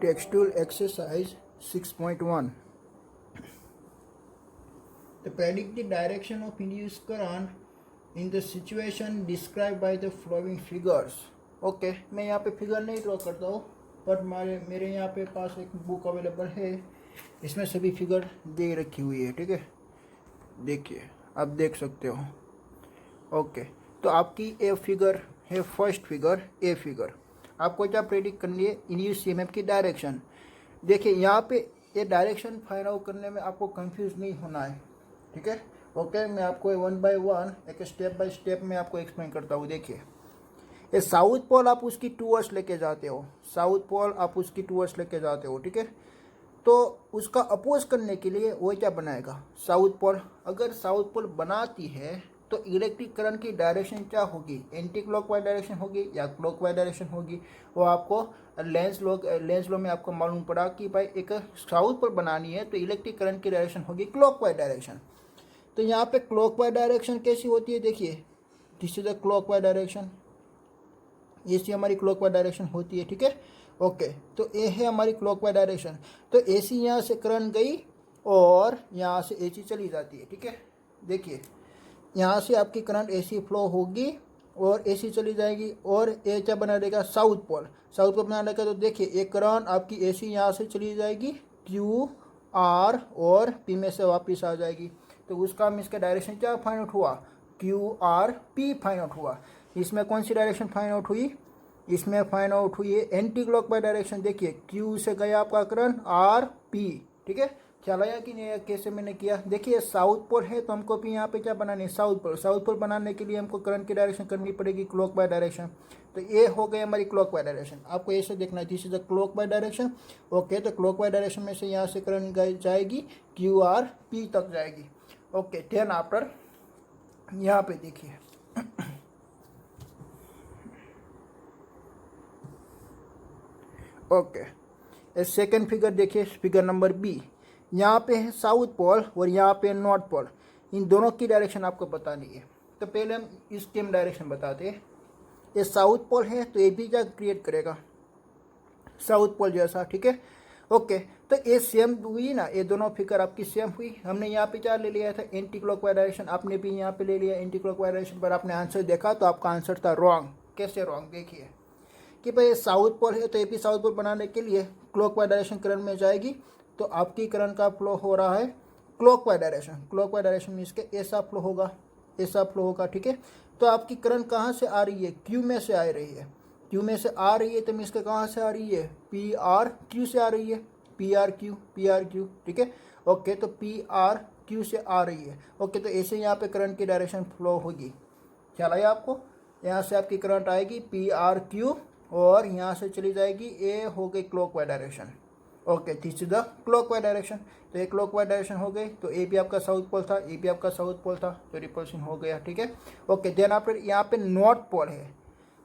Textual exercise 6.1. To predict the direction of induced current in the situation described by the following figures. Okay मैं यहाँ पे figure नहीं draw करता हूँ, पर मेरे यहाँ पे पास एक बुक अवेलेबल है, इसमें सभी फिगर दे रखी हुई है। ठीक है, देखिए आप देख सकते हो। ओके, तो आपकी ए फिगर है, फर्स्ट फिगर ए फिगर। आपको क्या प्रेडिक्ट करनी है? इंड्यूस ईएमएफ की डायरेक्शन। देखिए यहाँ पे ये डायरेक्शन फाइंड आउट करने में आपको कंफ्यूज नहीं होना है। ठीक है, ओके मैं आपको वन बाय वन एक स्टेप बाय स्टेप में आपको एक्सप्लेन करता हूँ। देखिए ये साउथ पोल आप उसकी टूवर्ड्स लेके जाते हो, साउथ पोल आप उसकी टूवर्ड्स लेके जाते हो। ठीक है, तो उसका अपोज करने के लिए वो क्या बनाएगा? South pole. अगर साउथ पोल बनाती है तो इलेक्ट्रिक करंट की डायरेक्शन क्या होगी? एंटी क्लॉकवाइज डायरेक्शन होगी या क्लॉकवाइज डायरेक्शन होगी? वो आपको लेंस लॉ में आपको मालूम पड़ा कि भाई एक साउथ पोल बनानी है तो इलेक्ट्रिक करंट की डायरेक्शन होगी क्लॉकवाइज डायरेक्शन। तो यहाँ पे क्लॉकवाइज डायरेक्शन कैसी होती है? देखिए this is the clockwise direction, ये सी हमारी क्लॉकवाइज डायरेक्शन होती है। ठीक है, ओके तो ये है हमारी क्लॉकवाइज डायरेक्शन। तो एसी यहाँ से करंट गई और यहाँ से एसी चली जाती है। ठीक है, देखिए यहाँ से आपकी करंट एसी फ्लो होगी और एसी चली जाएगी और ये क्या बना देगा? South pole. साउथ पोल बना देगा। तो देखिए एक करंट आपकी एसी यहाँ से चली जाएगी क्यू आर और पी में से वापस आ जाएगी। तो उसका इसका डायरेक्शन क्या फाइंड आउट हुआ? Q R P find out हुआ। इसमें कौन सी डायरेक्शन फाइंड आउट हुई? इसमें फाइंड आउट हुई है एंटी क्लॉकवाइज डायरेक्शन। देखिए क्यू से गया आपका करंट आर पी। ठीक है, ख्याल आया कि नहीं? कैसे मैंने किया? देखिए साउथ पोल है तो हमको भी यहाँ पे क्या बनानी है? साउथ पोल। साउथ पोल बनाने के लिए हमको करंट की डायरेक्शन करनी पड़ेगी क्लॉकवाइज डायरेक्शन। तो ये हो गई हमारी क्लॉकवाइज डायरेक्शन। आपको ऐसे देखना है, this is the clockwise direction. Okay, तो क्लॉकवाइज डायरेक्शन में से यहाँ से करंट जाएगी क्यू आर पी तक जाएगी। ओके, देन आफ्टर यहाँ पे देखिए ओके सेकेंड फिगर देखिए, फिगर नंबर बी। यहाँ पे है साउथ पोल और यहाँ पे नॉर्थ पोल। इन दोनों की डायरेक्शन आपको बतानी है। तो पहले हम इसके डायरेक्शन बताते हैं। ये साउथ पोल है तो ये भी क्या क्रिएट करेगा? साउथ पोल जैसा। ठीक है, ओके तो ये सेम हुई ना, ये दोनों फिगर आपकी सेम हुई। हमने यहाँ पे क्या ले लिया था? Anti clockwise direction. आपने भी यहाँ पे ले लिया एंटी क्लॉकवाइज डायरेक्शन, पर आपने आंसर देखा तो आपका आंसर था रॉन्ग। कैसे रॉन्ग? देखिए कि भाई साउथ पोल है तो ये भी साउथ पोल बनाने के लिए क्लॉकवाइज डायरेक्शन करंट में जाएगी। तो आपकी करंट का फ्लो हो रहा है क्लॉकवाइज डायरेक्शन। क्लॉकवाइज डायरेक्शन में इसके ऐसा फ्लो होगा, ऐसा फ्लो होगा। ठीक है, तो आपकी करंट कहाँ से आ रही है? क्यू में से आ रही है। क्यू में से आ रही है तो इसके कहाँ से आ रही है? पी आर क्यू से आ रही है। P R Q, P R Q. ठीक है, ओके तो पी आर क्यू से आ रही है। ओके, तो ऐसे यहाँ पे करंट की डायरेक्शन फ्लो होगी। ख्याल आया आपको? यहाँ से आपकी करंट आएगी पी आर क्यू और यहाँ से चली जाएगी, ए हो गई clockwise direction. Okay, this is the clockwise direction. तो ये क्लॉकवाइज डायरेक्शन हो गई। तो ए भी आपका साउथ पोल था, ए भी आपका साउथ पोल था, तो रिपल्शन हो गया। ठीक है, ओके देन आपको यहाँ पे नॉर्थ पोल है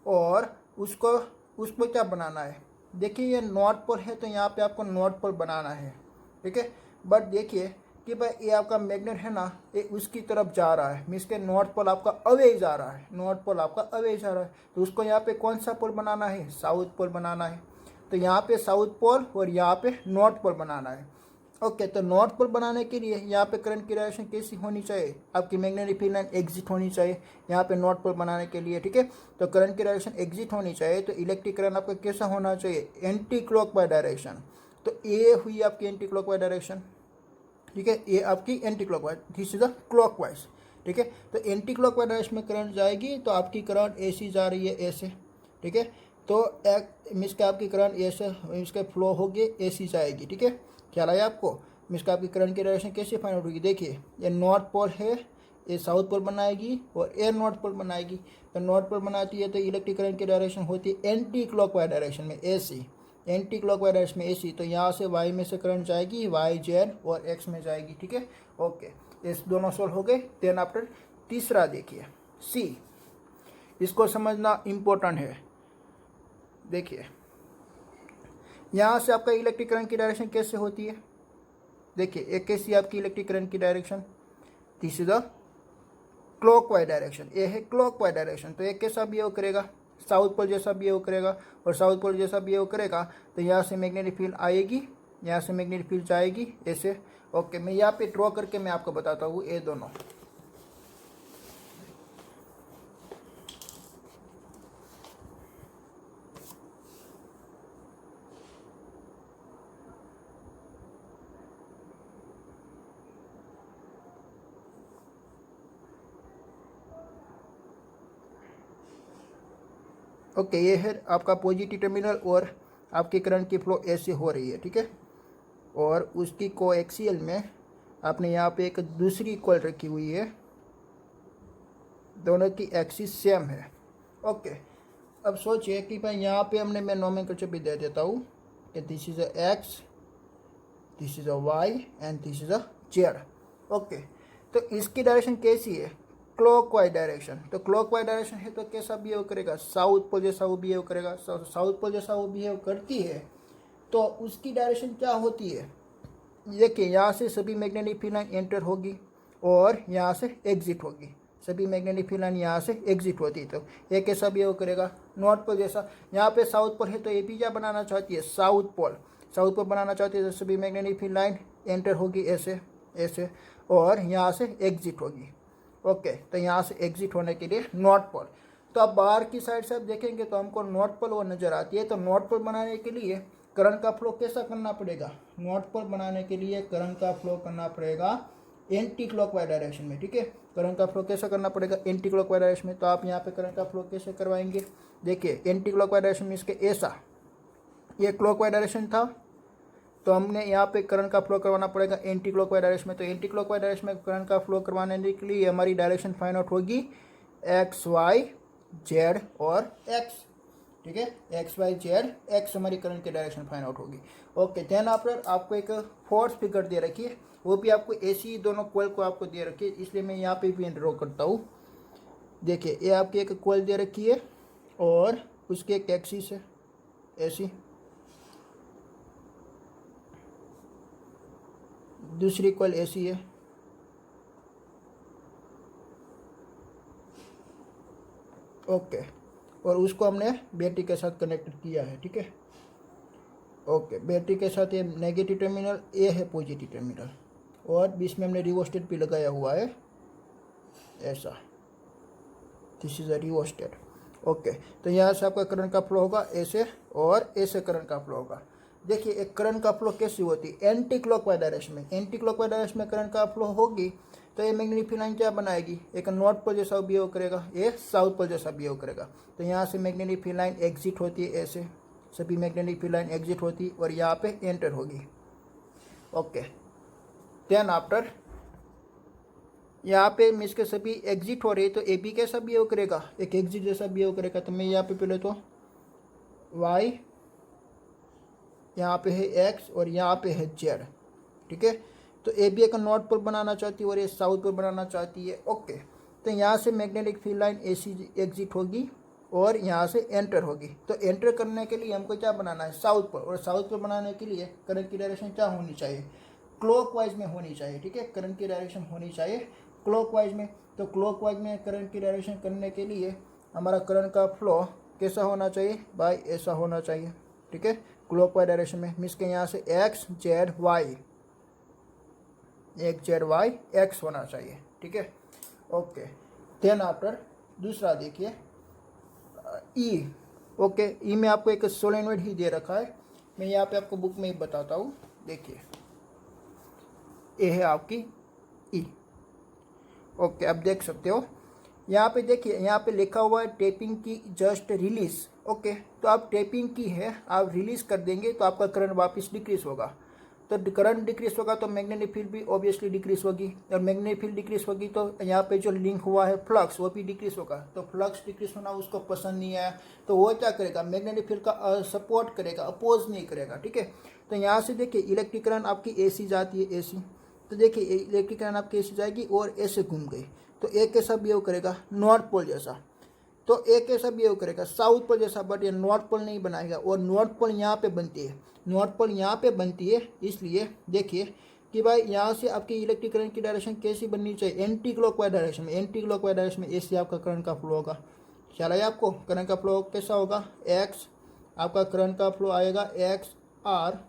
और उसको क्या बनाना है? देखिए ये नॉर्थ पोल है तो यहाँ पे आपको नॉर्थ पोल बनाना है। ठीक है, बट देखिए कि भाई ये आपका मैग्नेट है ना, ये उसकी तरफ जा रहा है, मीन्स के नॉर्थ पोल आपका अवे जा रहा है। नॉर्थ पोल आपका अवे जा रहा है तो उसको यहाँ पे कौन सा पोल बनाना है? साउथ पोल बनाना है। तो यहाँ पे साउथ पोल और यहाँ पे नॉर्थ पोल बनाना है। ओके, तो नॉर्थ पोल बनाने के लिए यहाँ पे करंट की डायरेक्शन कैसी होनी चाहिए? आपकी मैग्नेटिक फील्ड लाइन एग्जिट होनी चाहिए यहाँ पे नॉर्थ पोल बनाने के लिए। ठीक है, तो करंट की डायरेक्शन एग्जिट होनी चाहिए। तो इलेक्ट्रिक करंट आपका कैसा होना चाहिए? Anti clockwise direction. तो ये हुई आपकी एंटी क्लॉकवाइज डायरेक्शन। ठीक है, ये आपकी anti clockwise, this is the clockwise. ठीक है, तो एंटी क्लॉकवाइज डायरेक्शन में करंट जाएगी तो आपकी करंट ऐसी जा रही है ऐसे। ठीक है, तो मीन्स का आपकी करंट ऐसे इसके फ्लो होगी, ऐसी जाएगी। ठीक है, ख्याल आया आपको? मीन्स का आपकी करंट की डायरेक्शन कैसे फाइंड आउट होगी? देखिए ये नॉर्थ पोल है, ये साउथ पोल बनाएगी और ये नॉर्थ पोल बनाएगी। तो नॉर्थ पोल बनाती है तो इलेक्ट्रिक करंट की डायरेक्शन होती है एंटी क्लॉकवाइज डायरेक्शन में ऐसी, एंटी क्लॉकवाइज डायरेक्शन में ऐसी। तो यहाँ से वाई में से करंट जाएगी, वाई जेड और एक्स में जाएगी। ठीक है, ओके इस दोनों सोल्व हो गए। देन आफ्टर तीसरा देखिए सी, इसको समझना इम्पोर्टेंट है। देखिए यहाँ से आपका इलेक्ट्रिक करंट की डायरेक्शन कैसे होती है? देखिए एक कैसी आपकी इलेक्ट्रिक करंट की direction? This is the clockwise direction. ये है क्लॉकवाइज डायरेक्शन। तो एक कैसा बिहेव करेगा? साउथ पोल जैसा बिहेव करेगा, और साउथ पोल जैसा बिहेव करेगा तो यहाँ से मैग्नेटिक फील्ड आएगी, यहाँ से मैग्नेटिक फील्ड जाएगी ऐसे। ओके, मैं यहाँ पे ड्रॉ करके मैं आपको बताता हूँ ये दोनों। ओके, ये है आपका पॉजिटिव टर्मिनल और आपकी करंट की फ्लो ऐसे हो रही है, ठीक है। और उसकी कोएक्सियल में आपने यहाँ पे एक दूसरी कॉइल रखी हुई है, दोनों की एक्सिस सेम है। ओके, अब सोचिए कि भाई यहाँ पे हमने मैं नोमेनक्लेचर भी दे देता हूँ कि this is a X, this is a Y and this is a Z. Okay, तो इसकी डायरेक्शन कैसी है? Clockwise direction. तो क्लॉकवाइज डायरेक्शन है तो कैसा बिहेव करेगा? साउथ पोल जैसा वो बिहेव करेगा। साउथ पोल जैसा वो बिहेव करती है तो उसकी डायरेक्शन क्या होती है? देखिए, यहाँ से सभी मैग्नेटिक फील्ड लाइन एंटर होगी और यहाँ से एग्जिट होगी। सभी मैग्नेटिक फील्ड लाइन यहाँ से एग्जिट होती है तो ये कैसा बिहेव करेगा? नॉर्थ पोल जैसा। यहाँ पे साउथ पोल है तो ये भी क्या बनाना चाहती है? साउथ पोल। साउथ पोल बनाना चाहती है तो सभी मैग्नेटिक फील्ड लाइन एंटर होगी ऐसे ऐसे, और यहाँ से एग्जिट होगी। ओके, तो यहाँ से एग्जिट होने के लिए नॉर्थ पोल। तो अब बाहर की साइड से आप देखेंगे तो हमको नॉर्थ पोल वो नज़र आती है। तो नॉर्थ पोल बनाने के लिए करंट का फ्लो कैसा करना पड़ेगा? नॉर्थ पोल बनाने के लिए करंट का फ्लो करना पड़ेगा एंटी क्लॉकवाइज डायरेक्शन में, ठीक है। करंट का फ्लो कैसा करना पड़ेगा? एंटी क्लॉकवाइज डायरेक्शन में। तो आप यहाँ पे करंट का फ्लो कैसे करवाएंगे? देखिए, एंटी क्लॉकवाइज डायरेक्शन में इसके ऐसा, ये क्लॉकवाइज डायरेक्शन था तो हमने यहाँ पे करंट का फ्लो करवाना पड़ेगा एंटी क्लॉकवाइज डायरेक्शन में। तो एंटी क्लॉकवाइज डायरेक्शन में करंट का फ्लो करवाने के लिए हमारी डायरेक्शन फाइंड आउट होगी एक्स वाई जेड और एक्स, ठीक है। एक्स वाई जेड एक्स हमारी करंट की डायरेक्शन फाइंड आउट होगी। ओके, देन आफ्टर आपको एक फोर्स फिगर दे रखी है, वो भी आपको ऐसी दोनों कॉइल को आपको दे रखी है, इसलिए मैं यहाँ पे भी ड्रॉ करता हूँ। देखिए, ये आपकी एक कॉइल दे रखी है और उसकी एक एक्सिस है ऐसी, दूसरी कॉइल ऐसी है। ओके, और उसको हमने बैटरी के साथ कनेक्ट किया है, ठीक है। ओके, बैटरी के साथ ये नेगेटिव टर्मिनल, ये है पॉजिटिव टर्मिनल, और बीच में हमने रिवोस्टेट भी लगाया हुआ है ऐसा, दिस इज़ अ रिवोस्टेट। ओके, तो यहाँ से आपका करंट का फ्लो होगा ऐसे और ऐसे करंट का फ्लो होगा। देखिए, एक करंट का फ्लो कैसी होती है? एंटी क्लॉकवाइज डायरेक्शन में। एंटी क्लॉकवाइज डायरेक्शन में करंट का फ्लो होगी तो ये मैग्नेटिक फील्ड लाइन क्या बनाएगी? एक नॉर्थ पोल जैसा बिहेव करेगा, ये साउथ पोल जैसा बिहेव करेगा। तो यहाँ से मैग्नेटिक फील्ड लाइन एग्जिट होती है ऐसे, सभी मैग्नेटिक फील्ड लाइन एग्जिट होती है और यहाँ पे एंटर होगी। ओके, देन आफ्टर यहाँ पे मिस के सभी एग्जिट हो रही है तो ए बी कैसा बिहेव करेगा? एक एग्जिट जैसा बिहेव करेगा। तो मैं यहाँ पे पहले तो वाई, यहाँ पे है एक्स और यहाँ पे है जेड, ठीक है। तो ए बी एक नॉर्थ पोल बनाना चाहती है और ये साउथ पोल बनाना चाहती है। ओके, तो यहाँ से मैग्नेटिक फील्ड लाइन ऐसी एग्जिट होगी और यहाँ से एंटर होगी। तो एंटर करने के लिए हमको क्या बनाना है? South pole. और साउथ पोल बनाने के लिए करंट की डायरेक्शन क्या होनी चाहिए? क्लॉकवाइज में होनी चाहिए, ठीक है। करंट की डायरेक्शन होनी चाहिए क्लॉकवाइज में। तो क्लॉकवाइज में करंट की डायरेक्शन करने के लिए हमारा करंट का फ्लो कैसा होना चाहिए? भाई ऐसा होना चाहिए, ठीक है। क्लॉकवाइज डायरेक्शन में मीन्स के यहाँ से एक्स जेड वाई, एक जेड वाई एक्स होना चाहिए, ठीक है। ओके, देन आफ्टर दूसरा देखिए ई। ओके, ई में आपको एक सोलेनोइड ही दे रखा है, मैं यहाँ पे आपको बुक में ही बताता हूँ। देखिए, ये है आपकी ई। ओके, आप देख सकते हो यहाँ पे। देखिए, यहाँ पे लिखा हुआ है टेपिंग की जस्ट रिलीज। ओके, तो आप टेपिंग की है, आप रिलीज कर देंगे तो आपका करंट वापस डिक्रीज होगा। तो करंट डिक्रीज होगा तो मैग्नेटिक फील्ड भी ऑब्वियसली डिक्रीज होगी, और मैग्नेटिक फील्ड डिक्रीज होगी तो यहाँ पे जो लिंक हुआ है फ्लक्स वो भी डिक्रीज होगा। तो फ्लक्स डिक्रीज होना उसको पसंद नहीं आया तो वो क्या करेगा? मैग्नेटिक फील्ड का सपोर्ट करेगा, अपोज नहीं करेगा, ठीक है। तो यहाँ से देखिए इलेक्ट्रिक करंट आपकी एसी जाती है ऐसी, तो देखिए इलेक्ट्रिक करंट आपकी ऐसी जाएगी और ऐसे घूम गई तो एक कैसा बिहेव करेगा? नॉर्थ पोल जैसा। तो एक कैसा बिहेव करेगा? साउथ पोल जैसा, बट ये नॉर्थ पोल नहीं बनाएगा। और नॉर्थ पोल यहाँ पे बनती है, नॉर्थ पोल यहाँ पे बनती है, इसलिए देखिए कि भाई यहाँ से आपकी इलेक्ट्रिक करंट की डायरेक्शन कैसी बननी चाहिए? एंटी क्लॉकवाइज डायरेक्शन में। एंटी क्लॉकवाइज डायरेक्शन में ऐसे आपका करंट का फ्लो होगा, ख्याल आया आपको? करंट का फ्लो कैसा होगा? एक्स, आपका करंट का फ्लो आएगा एक्स आर।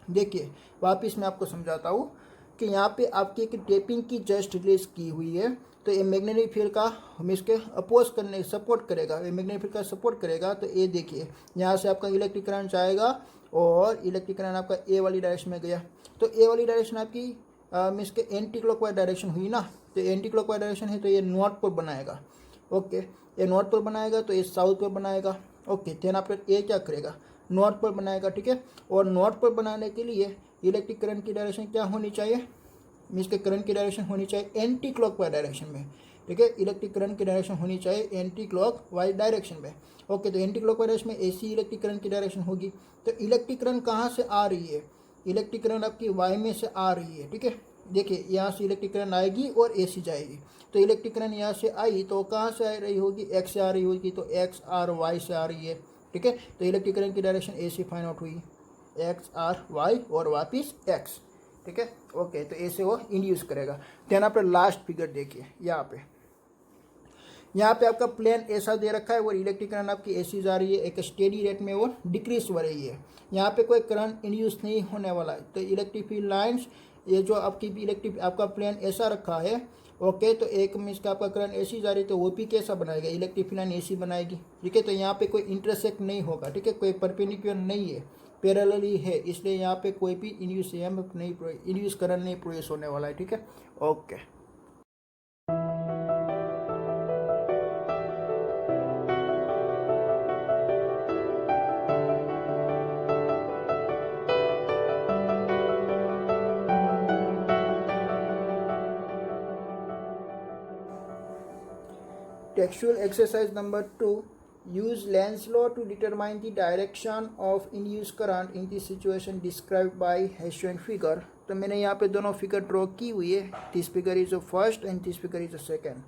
देखिए वापिस मैं आपको समझाता हूँ कि यहाँ पे आपकी एक टेपिंग की जस्ट रिलीज की हुई है, तो ये मैग्नेटिक फील्ड का हम इसके अपोज करने सपोर्ट करेगा, ये मैग्नेटिक फील्ड का सपोर्ट करेगा। तो ये देखिए यहाँ से आपका इलेक्ट्रिक करंट जाएगा और इलेक्ट्रिक करंट आपका ए वाली डायरेक्शन में गया, तो ए वाली डायरेक्शन आपकी मीन्स के एंटी क्लॉकवाइज डायरेक्शन हुई ना, तो एंटी क्लॉकवाइज डायरेक्शन है तो ये नॉर्थ पोल बनाएगा। ओके, ये नॉर्थ पोल बनाएगा तो ये साउथ पोल बनाएगा। ओके, देन आपका ये क्या करेगा? नॉर्थ पोल बनाएगा, ठीक है। और नॉर्थ पोल बनाने के लिए इलेक्ट्रिक करंट की डायरेक्शन क्या होनी चाहिए? मीन्स के करंट की डायरेक्शन होनी चाहिए एंटी क्लॉकवाइज डायरेक्शन में, ठीक है। इलेक्ट्रिक करंट की डायरेक्शन होनी चाहिए एंटी क्लॉकवाइज डायरेक्शन में। ओके, तो एंटी क्लॉकवाइज डायरेक्शन में एसी इलेक्ट्रिक करंट की डायरेक्शन होगी। तो इलेक्ट्रिक करंट कहाँ से आ रही है? इलेक्ट्रिक करंट आपकी वाई में से आ रही है, ठीक है। देखिए यहाँ से इलेक्ट्रिक करंट आएगी और एसी जाएगी, तो इलेक्ट्रिक करंट यहाँ से आई तो कहाँ से आ रही होगी? एक्स से आ रही होगी, तो एक्स आर वाई से आ रही है, ठीक है। तो इलेक्ट्रिक करंट की डायरेक्शन एसी फाइंड आउट हुई, एक्स आर वाई और वापिस एक्स, ठीक है। ओके, तो ऐसे वो इंड्यूस करेगा। देन आप लास्ट फिगर देखिए यहाँ पे आपका प्लेन ऐसा दे रखा है और इलेक्ट्रिक करंट आपकी एसी जा रही है, एक स्टेडी रेट में वो डिक्रीज हो रही है। यहाँ पे कोई करंट इंड्यूस नहीं होने वाला है। तो इलेक्ट्रिक फील्ड लाइन्स, ये जो आपकी इलेक्ट्रिक आपका प्लेन ऐसा रखा है, ओके, तो एक मीन्स का आपका करंट एसी जा रही है तो वो भी कैसा बनाएगा? इलेक्ट्रिक फील्ड लाइन एसी बनाएगी, ठीक है। तो यहाँ पे कोई इंटरसेक्ट नहीं होगा, ठीक है, कोई परपेंडिकुलर नहीं है, पैरेलली है, इसलिए यहाँ पे कोई भी इंड्यूस नहीं, इंड्यूस करंट नहीं प्रोड्यूस होने वाला है, ठीक है। Okay, textual exercise number 2. Use Lenz law to determine the direction of induced current in the situation described by Hessian figure. तो मैंने यहाँ पे दोनों फिगर ड्रॉ की हुई है। This figure is the first and this figure is the second.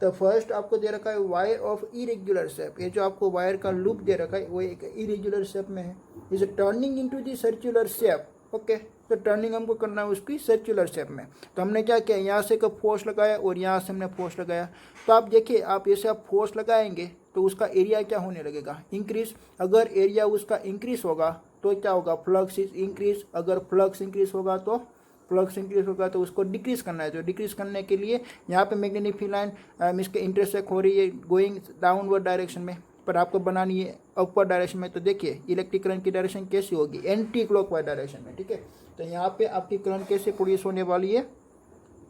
तो first आपको दे रखा है वायर ऑफ इरेग्युलर शेप, ये जो आपको वायर का लूप दे रखा है वो एक इरेग्युलर शेप में है, is turning into the circular shape. Okay, तो टर्निंग हमको करना है उसकी सर्कुलर शेप में। तो हमने क्या किया, यहाँ से एक फोर्स लगाया और यहाँ से हमने फोर्स लगाया। तो आप देखिए, आप ऐसे आप फोर्स लगाएंगे तो उसका एरिया क्या होने लगेगा? इंक्रीज। अगर एरिया उसका इंक्रीज होगा तो क्या होगा? Flux is increase. अगर फ्लक्स इंक्रीज होगा तो उसको डिक्रीज करना है। तो डिक्रीज करने के लिए यहाँ पे मैग्नेटिक फील्ड लाइन इसके इंटरसेक्ट हो रही है गोइंग डाउनवर्ड डायरेक्शन में, पर आपको बनानी है अपवर्ड डायरेक्शन में। तो देखिए इलेक्ट्रिक करंट की डायरेक्शन कैसी होगी? एंटी क्लॉकवाइज डायरेक्शन में, ठीक है। तो यहाँ पे आपकी करंट कैसे प्रोड्यूस होने वाली है?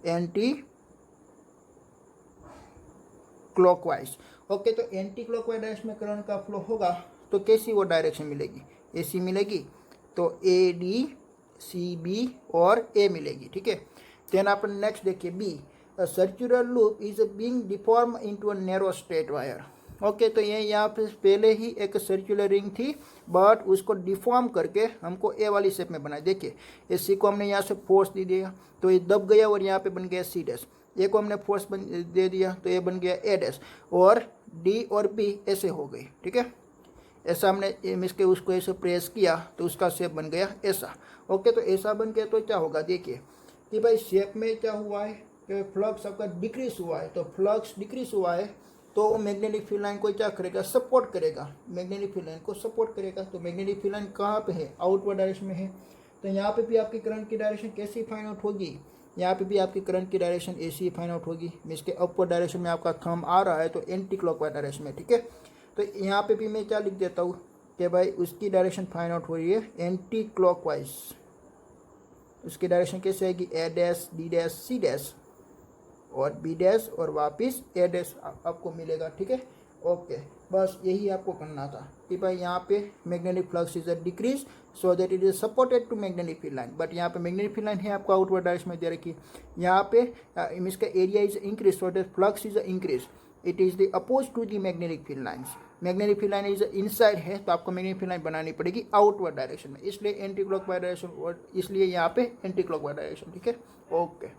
Anti clockwise. ओके, तो एंटी क्लॉकवाइज डायरेक्शन में करंट का फ्लो होगा तो कैसी वो डायरेक्शन मिलेगी? एसी मिलेगी, तो ए डी सी बी और ए मिलेगी, ठीक है। देन आप नेक्स्ट देखिए B, a circular loop is being deform into a narrow straight wire. Okay, तो ये यहाँ पे पहले ही एक सर्कुलर रिंग थी, बट उसको डिफॉर्म करके हमको ए वाली शेप में बनाया। देखिए इस सी को हमने यहाँ से फोर्स दे दिया तो ये दब गया और यहाँ पे बन गया सी डैश। ए को हमने फोर्स दे दिया तो ये बन गया ए डैश, और डी और बी ऐसे हो गई, ठीक है। ऐसा हमने इसके उसको ऐसे प्रेस किया तो उसका शेप बन गया ऐसा। ओके, तो ऐसा बन गया तो क्या होगा? देखिए कि भाई शेप में क्या हुआ है कि फ्लक्स आपका डिक्रीज हुआ है। तो फ्लक्स डिक्रीज हुआ है तो मैग्नेटिक फील्ड लाइन को क्या करेगा? सपोर्ट करेगा, मैग्नेटिक फील्ड लाइन को सपोर्ट करेगा। तो मैग्नेटिक फील्ड लाइन कहाँ पे है? आउटवर्ड डायरेक्शन में है। तो यहाँ पे भी आपकी करंट की डायरेक्शन कैसी फाइंड आउट होगी? यहाँ पे भी आपकी करंट की डायरेक्शन ऐसी फाइंड आउट होगी। मीन्स के अपवर्ड डायरेक्शन में आपका थंब आ रहा है तो एंटी क्लॉकवाइज डायरेक्शन में, ठीक है। तो यहाँ पे भी मैं क्या लिख देता हूँ कि भाई उसकी डायरेक्शन फाइंड आउट हो रही है एंटी क्लॉकवाइज। उसकी डायरेक्शन कैसे आएगी? A dash D dash C dash और बी डैश और वापिस ए डैश आपको मिलेगा, ठीक है। ओके, बस यही आपको करना था कि भाई यहाँ पे magnetic flux is a decrease so that it is supported to magnetic field line. But यहाँ पे मैग्नेटिक फील्ड लाइन है आपको आउटवर्ड डायरेक्शन में दे रखी। यहाँ पे इसका area is increase so that flux is increase. It is the oppose to the magnetic field lines. Magnetic field line is inside है तो आपको मैग्नेटिक फील्ड लाइन बनानी पड़ेगी आउटवर्ड डायरेक्शन में, इसलिए एंटी क्लॉकवाइज डायरेक्शन, और इसलिए यहाँ पे एंटी क्लॉकवाइज डायरेक्शन, ठीक है। Okay,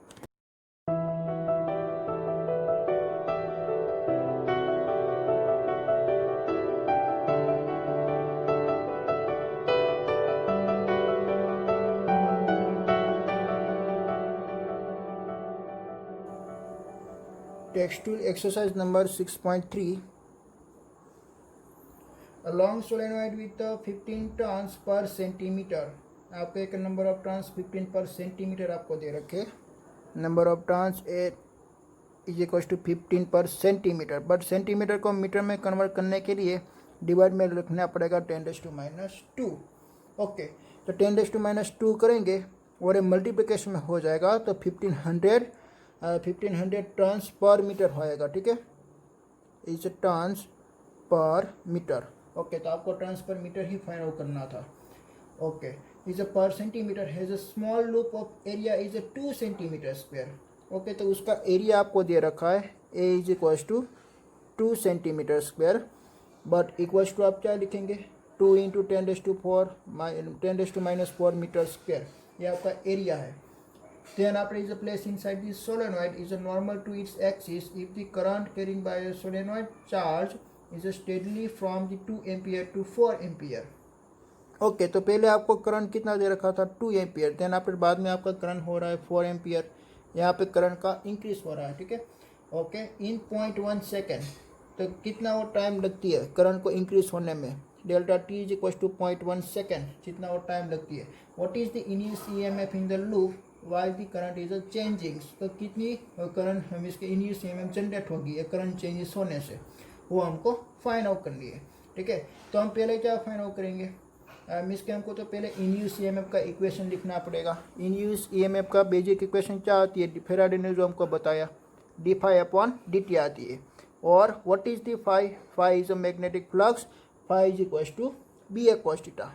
textual exercise number 6.3. A long solenoid with 15 turns per centimeter, आपको एक number of turns 15 per centimetre आपको दे रखे, number of turns is equal to 15 per centimetre, but centimetre को मीटर में कन्वर्ट करने के लिए डिवाइड में रखना पड़ेगा 10⁻²। ओके, तो 10⁻² करेंगे और ये मल्टीप्लिकेशन में हो जाएगा तो 1500 टर्न्स पर मीटर होएगा, ठीक है, is turns per metre. Okay, तो आपको टर्न्स पर मीटर ही फाइंड आउट करना था। Okay, is a per centimetre has a small loop of area is a 2 centimetre square. Okay, तो उसका एरिया आपको दे रखा है A is equals to 2 centimetre square, but equals to आप क्या लिखेंगे 2 इंटू 10⁻⁻4 मीटर स्क्वायर, ये आपका एरिया है। Then after is a place inside the solenoid is a normal to its axis if the current carried by a solenoid charge is steadily from the 2 ampere to 4 ampere। Okay, तो पहले आपको current कितना दे रखा था 2 ampere, then आपके बाद में आपका करंट हो रहा है 4 एम्पियर, यहाँ पे करंट का इंक्रीज हो रहा है, ठीक है। ओके, इन 0.1 सेकेंड, तो कितना वो टाइम लगती है करंट को इंक्रीज होने में, delta T is equal to 0.1 second, जितना वो टाइम लगती है। What is the initial EMF in the loop while the current is changing, तो कितनी करंट हम इसके इनिशियल ईएमएफ जनरेट होगी ये करंट चेंजेस होने से, वो हमको फाइंड आउट करनी है, ठीक है। तो हम पहले क्या फाइंड आउट करेंगे, इसके हमको तो पहले इन्ड्यूस ईएमएफ का इक्वेशन लिखना पड़ेगा। इन्ड्यूस ईएमएफ का बेसिक इक्वेशन क्या आती है, फैराडे ने जो हमको बताया d∅/dt आती है। और what is the phi is a magnetic flux, phi is equal to BA cos theta.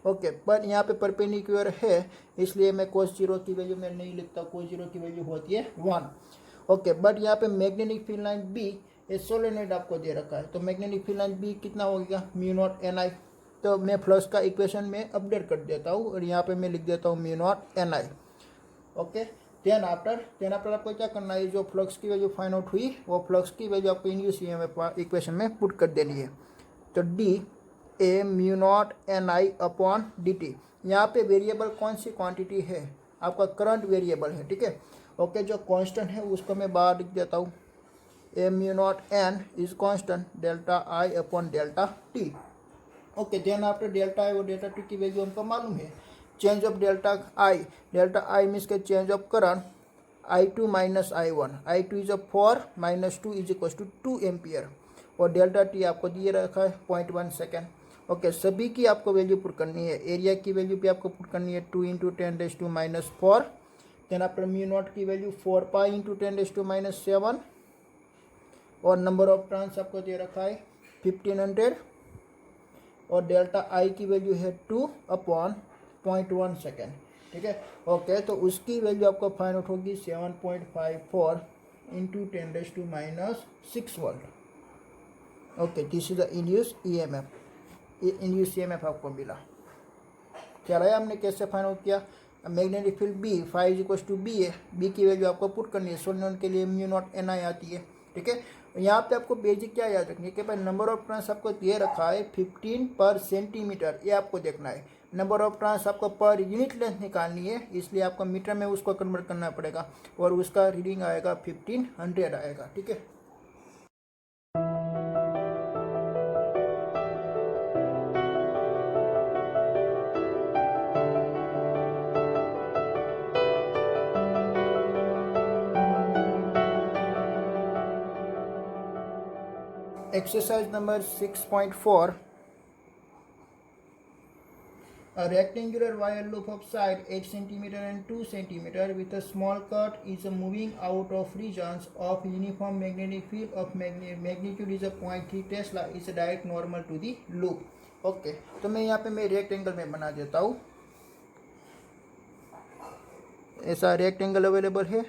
Okay, पर यहाँ पे परपेंडिकुलर है इसलिए मैं cos 0 की वैल्यू में नहीं लिखता, cos 0 की वैल्यू होती है 1। ओके, बट यहाँ पे मैग्नेटिक फील्ड लाइन B ये सोलेनोइड आपको दे रखा है, तो मैग्नेटिक फील्ड लाइन B कितना हो गया μ0 Ni, तो मैं फ्लक्स का इक्वेशन में अपडेट कर देता हूँ और यहाँ पे मैं लिख देता हूँ μ0 Ni। ओके, देन आफ्टर आपको क्या करना है, जो फ्लक्स की वैल्यू फाइंड आउट हुई वो फ्लक्स की वैल्यू आपको इंड्यूस ईएमएफ इक्वेशन में पुट कर देनी है। तो d a μ0 Ni/dt, यहाँ पे वेरिएबल कौन सी क्वांटिटी है, आपका करंट वेरिएबल है, ठीक है। ओके, जो कांस्टेंट है उसको मैं बाहर लिख देता हूँ, a μ0 n is constant delta I/ΔT। Okay, then after delta I और डेल्टा टी की वैल्यू हमको मालूम है, change of delta I means के चेंज ऑफ करंट I2 माइनस I1, I2 is 4 - 2 is equal to 2 ampere, और डेल्टा टी आपको दिए रखा है 0.1 सेकेंड। ओके, सभी की आपको वैल्यू पुट करनी है, एरिया की वैल्यू भी आपको पुट करनी है 2 इंटू 10⁻⁻4, देन आफ्टर μ0 की वैल्यू 4 पाई इंटू 10⁻⁻7, और नंबर ऑफ टर्न्स आपको दे रखा है 1500, और डेल्टा आई की वैल्यू है 2/0.1 सेकेंड, ठीक है। ओके, तो उसकी वैल्यू आपको फाइंड आउट होगी 7.54 into 10⁻6 volt. Okay, this is the induce EMF, induce EMF आपको मिला। चला है हमने कैसे फाइंड आउट किया, magnetic field B phi is equal to B है, B की वैल्यू आपको पुट करनी है, सोलेनोइड के लिए μ0 Ni आती है, ठीक है। यहाँ पे आपको बेसिक क्या याद रखनी है कि भाई नंबर ऑफ टर्न्स आपको दे रखा है 15 पर सेंटीमीटर, ये आपको देखना है। नंबर ऑफ टर्न्स आपको पर यूनिट लेंथ निकालनी है, इसलिए आपको मीटर में उसको कन्वर्ट करना पड़ेगा, और उसका रीडिंग आएगा 1500 आएगा, ठीक है। Exercise number 6.4, a rectangular wire loop of side 8 cm and 2 cm with a small cut is moving out of regions of uniform magnetic field of magnitude is a 0.3 Tesla is a direct normal to the loop। Okay, तो मैं यहाँ पे मैं rectangle में बना देता हूँ, ऐसा रेक्टेंगल अवेलेबल है,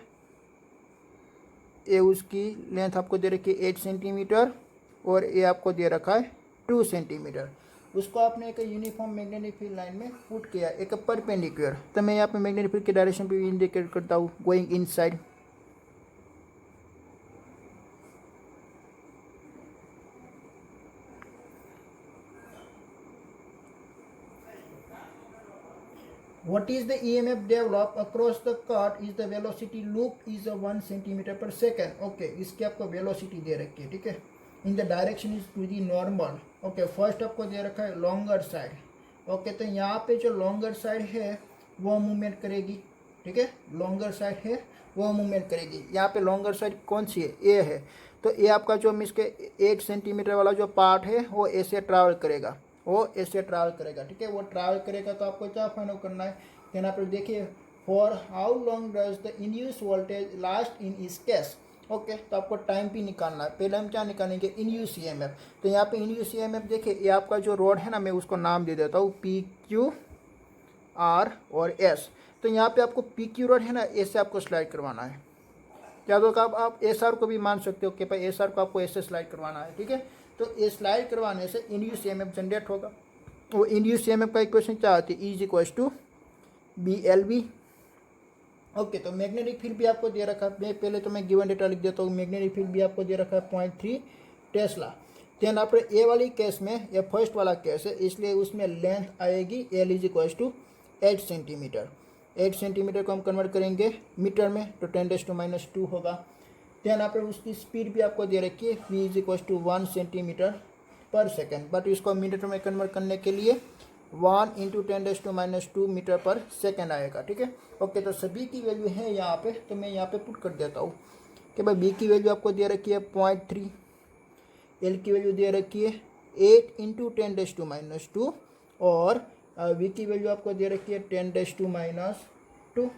ये उसकी लेंथ आपको दे रखी है 8 सेंटीमीटर और ये आपको दे रखा है 2 सेंटीमीटर। उसको आपने एक यूनिफॉर्म मैग्नेटिक फील्ड लाइन में पुट किया, एक परपेंडिकुलर, तो मैं यहाँ पे मैग्नेटिक फील्ड के डायरेक्शन पे इंडिकेट करता हूँ, going inside. What is the EMF developed across the cut is the velocity loop is 1 cm per second। Okay, इसकी आपको वेलोसिटी दे रखी है, ठीक है। In the direction is to the normal. Okay, first आपको दे रखा है लॉन्गर साइड। ओके, तो यहाँ पे जो लॉन्गर साइड है वो मूवमेंट करेगी, ठीक है, लॉन्गर साइड है वो मूवमेंट करेगी। यहाँ पे लॉन्गर साइड कौन सी है, ए है, तो ए आपका जो मिस के 8 सेंटीमीटर वाला जो पार्ट है वो ऐसे ट्रैवल करेगा, वो ऐसे ट्रैवल करेगा, ठीक है, वो ट्रैवल करेगा। तो आपको क्या फाइंड आउट करना है, यहाँ पर देखिए for how long does the induce voltage last in इस केस। ओके, तो आपको टाइम भी निकालना है। पहले हम क्या निकालेंगे, इंड्यूस ईएमएफ। तो यहाँ पे इंड्यूस ईएमएफ देखिए, ये आपका जो रोड है ना, मैं उसको नाम दे देता हूँ पी क्यू आर और एस। तो यहाँ पे आपको पी क्यू रोड है ना, ऐसे आपको स्लाइड करवाना है। क्या तो आप एस आर को भी मान सकते हो कि भाई एस आर को आपको ऐसे स्लाइड करवाना है, ठीक है। तो ये स्लाइड करवाने से इंड्यूस ईएमएफ जनरेट होगा। वो इंड्यूस ईएमएफ का इक्वेशन क्या आती है, is equals to B L B. Okay, तो मैग्नेटिक फील्ड भी आपको दे रखा है, पहले तो मैं गिवन डेटा लिख देता हूँ। मैग्नेटिक फील्ड भी आपको दे रखा है 0.3 टेस्ला। देन आप ए वाली केस में, ये फर्स्ट वाला केस है, इसलिए उसमें लेंथ आएगी L is equals to 8 centimetre. 8 centimetre को हम कन्वर्ट करेंगे मीटर में तो 10⁻² होगा। देन आप उसकी स्पीड भी आपको दे रखी है, v is equals to 1 centimetre per second, but इसको मीटर में कन्वर्ट करने के लिए 1 × 10⁻² मीटर पर सेकेंड आएगा, ठीक है। ओके, तो सभी की वैल्यू है यहाँ पे, तो मैं यहाँ पे पुट कर देता हूँ कि भाई बी की वैल्यू आपको दे रखी है 0.3, एल की वैल्यू दे रखी है 8 × 10⁻², और वी की वैल्यू आपको दे रखी है 10⁻²।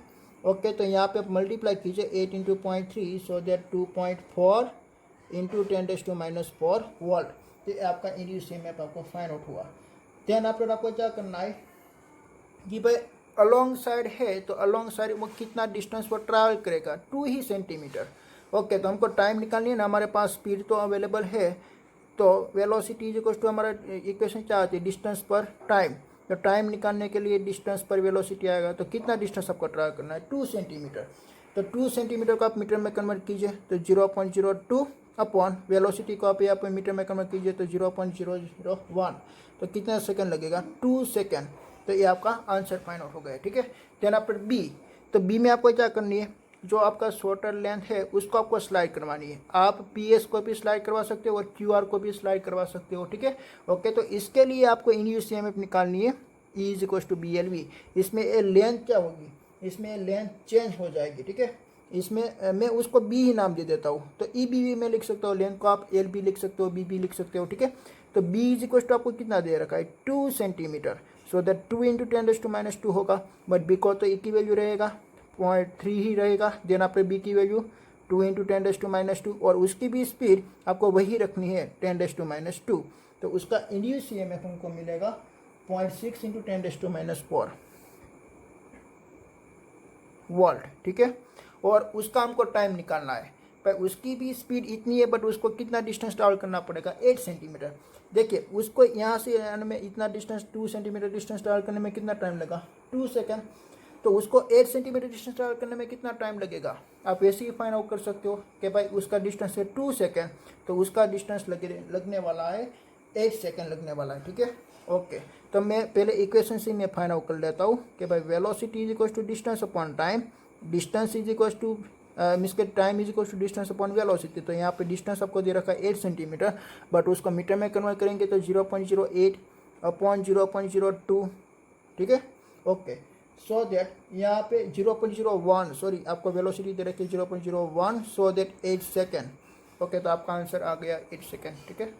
ओके, तो यहाँ पे आप मल्टीप्लाई कीजिए 8 × 0.3, सो दैट 2.4 × 10⁻4 वोल्ट। तो ये आपका इंड्यूस ईएमएफ आपको फाइंड आउट हुआ। देन आपको क्या करना है कि भाई अलोंग साइड है, तो अलोंग साइड वो कितना डिस्टेंस वो ट्रैवल करेगा, 2 ही सेंटीमीटर। ओके, तो हमको टाइम निकालनी है ना, हमारे पास स्पीड तो अवेलेबल है, तो वेलोसिटी इज इक्वल टू हमारा इक्वेशन क्या आती है, डिस्टेंस पर टाइम। तो टाइम निकालने के लिए डिस्टेंस पर वेलोसिटी आएगा, तो कितना डिस्टेंस आपको ट्रैवल करना है, 2 सेंटीमीटर। तो 2 सेंटीमीटर को आप मीटर में कन्वर्ट कीजिए तो 0.02 अपॉन वेलोसिटी को आप यहाँ पर मीटर में कन्वर्ट कीजिए तो 0.001। तो कितना सेकंड लगेगा, 2 सेकंड। तो ये आपका आंसर फाइंड आउट हो गया, ठीक है। देन आफ्टर बी, तो बी में आपको क्या करनी है, जो आपका शॉर्टर लेंथ है उसको आपको स्लाइड करवानी है। आप पी एस को भी स्लाइड करवा सकते हो और क्यू आर को भी स्लाइड करवा सकते हो, ठीक है। ओके, तो इसके लिए आपको इंड्यूस ईएमएफ निकालनी है, E is equal to B L V. इसमें ये लेंथ क्या होगी, इसमें लेंथ चेंज हो जाएगी, ठीक है। इसमें मैं उसको बी ही नाम दे देता हूँ, तो ई बी वी में लिख सकता हूँ, लेंथ को आप एल बी लिख सकते हो, बी बी लिख सकते हो, ठीक है। तो बी इज इक्वल टू आपको कितना दे रखा है, 2 सेंटीमीटर। सो दैट 2 × 10⁻² होगा, बट बी को तो ए की वैल्यू रहेगा 0.3 ही रहेगा। देन आपके बी की वैल्यू 2 × 10⁻², और उसकी भी स्पीड आपको वही रखनी है 10⁻²। तो उसका इंड्यूस ईएमएफ हमको मिलेगा 0.6 × 10⁻4 वोल्ट, ठीक है। और उसका हमको टाइम निकालना है, पर उसकी भी स्पीड इतनी है, बट उसको कितना डिस्टेंस ट्रैवल करना पड़ेगा, 8 सेंटीमीटर। देखिए उसको यहाँ से यानी में इतना डिस्टेंस 2 सेंटीमीटर डिस्टेंस ट्रैवल करने में कितना टाइम लगा, 2 सेकंड। तो उसको 8 सेंटीमीटर डिस्टेंस ट्रैवल करने में कितना टाइम लगेगा, आप वैसे ही फाइंड आउट कर सकते हो कि भाई उसका डिस्टेंस है 2 सेकंड, तो उसका डिस्टेंस लगने वाला है 8 सेकंड लगने वाला है, ठीक है। ओके, तो मैं पहले इक्वेशन से मैं फाइंड आउट कर लेता हूँ कि भाई velocity is equal to distance upon time, distance is equal to means के time is equal to distance upon velocity. तो यहाँ पे डिस्टेंस आपको दे रखा है 8 सेंटीमीटर, बट उसको मीटर में कन्वर्ट करेंगे तो 0.08 अपॉन 0.02, ठीक है। ओके, सो दैट यहाँ पे 0.01, सॉरी आपको वेलोसिटी दे रखी है 0.01, सो दैट 8 सेकेंड। ओके, तो आपका आंसर आ गया 8 सेकेंड, ठीक है।